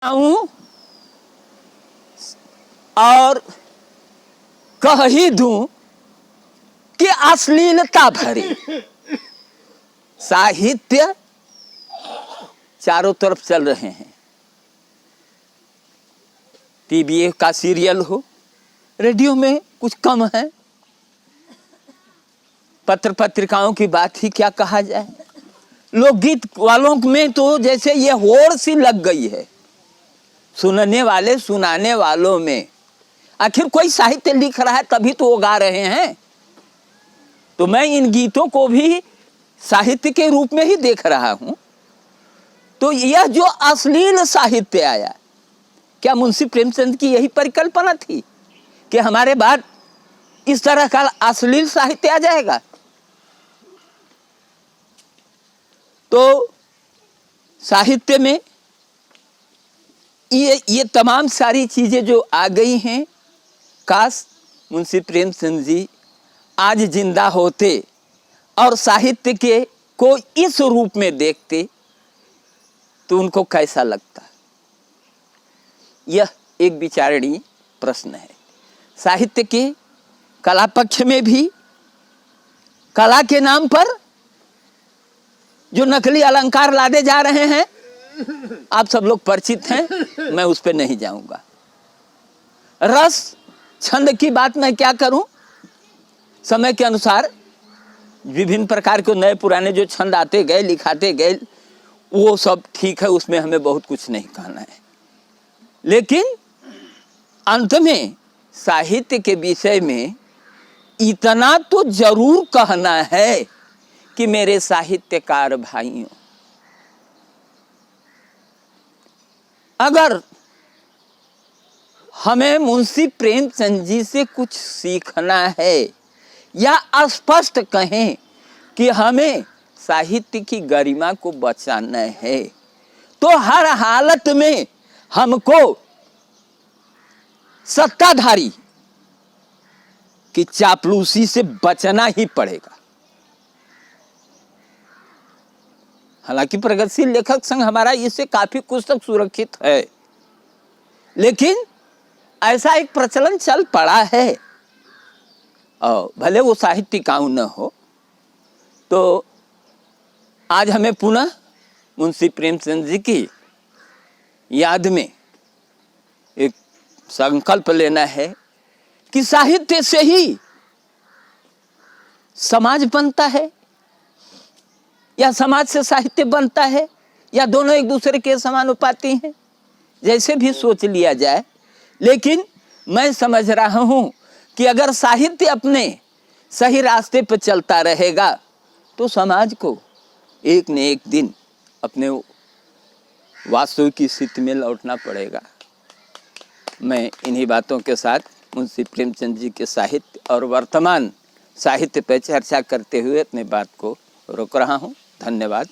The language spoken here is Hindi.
आऊं और कह ही दूं कि अश्लीलता भरी साहित्य चारों तरफ चल रहे हैं। टीवी का सीरियल हो, रेडियो में कुछ कम है, पत्र पत्रिकाओं की बात ही क्या कहा जाए। लोकगीत वालों में तो जैसे ये होड़ सी लग गई है। सुनने वाले सुनाने वालों में आखिर कोई साहित्य लिख रहा है तभी तो वो गा रहे हैं। तो मैं इन गीतों को भी साहित्य के रूप में ही देख रहा हूं। तो यह जो अश्लील साहित्य आया, क्या मुंशी प्रेमचंद की यही परिकल्पना थी कि हमारे बाद इस तरह का अश्लील साहित्य आ जाएगा? तो साहित्य में ये तमाम सारी चीजें जो आ गई हैं, काश मुंशी प्रेमचंद जी आज जिंदा होते और साहित्य के को इस रूप में देखते तो उनको कैसा लगता। यह एक विचारणीय प्रश्न है। साहित्य के कला पक्ष में भी कला के नाम पर जो नकली अलंकार लादे जा रहे हैं, आप सब लोग परिचित हैं, मैं उस पर नहीं जाऊंगा। रस छंद की बात मैं क्या करूं, समय के अनुसार विभिन्न प्रकार के नए पुराने जो छंद आते गए, लिखाते गए, वो सब ठीक है, उसमें हमें बहुत कुछ नहीं कहना है। लेकिन अंत में साहित्य के विषय में इतना तो जरूर कहना है कि मेरे साहित्यकार भाइयों, अगर हमें मुंशी प्रेमचंद जी से कुछ सीखना है या स्पष्ट कहें कि हमें साहित्य की गरिमा को बचाना है, तो हर हालत में हमको सत्ताधारी की चापलूसी से बचना ही पड़ेगा। हालांकि प्रगतिशील लेखक संघ हमारा इससे काफी कुछ तक सुरक्षित है, लेकिन ऐसा एक प्रचलन चल पड़ा है, और भले वो साहित्यिकाऊ न हो। तो आज हमें पुनः मुंशी प्रेमचंद जी की याद में एक संकल्प लेना है कि साहित्य से ही समाज बनता है, या समाज से साहित्य बनता है, या दोनों एक दूसरे के समानुपाती हैं, जैसे भी सोच लिया जाए। लेकिन मैं समझ रहा हूं कि अगर साहित्य अपने सही रास्ते पर चलता रहेगा तो समाज को एक न एक दिन अपने वास्तविक स्थिति में लौटना पड़ेगा। मैं इन्हीं बातों के साथ मुंशी प्रेमचंद जी के साहित्य और वर्तमान साहित्य पर चर्चा करते हुए अपनी बात को रोक रहा हूं। धन्यवाद।